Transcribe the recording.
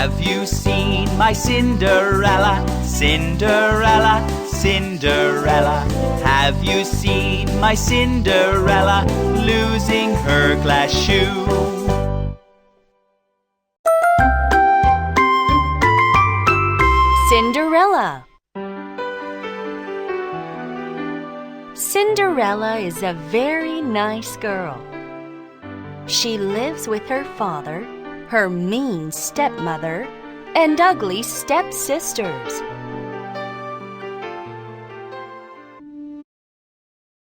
Have you seen my Cinderella? Cinderella, Cinderella. Have you seen my Cinderella losing her glass shoe? Cinderella. Cinderella is a very nice girl. She lives with her father, her mean stepmother, and ugly stepsisters.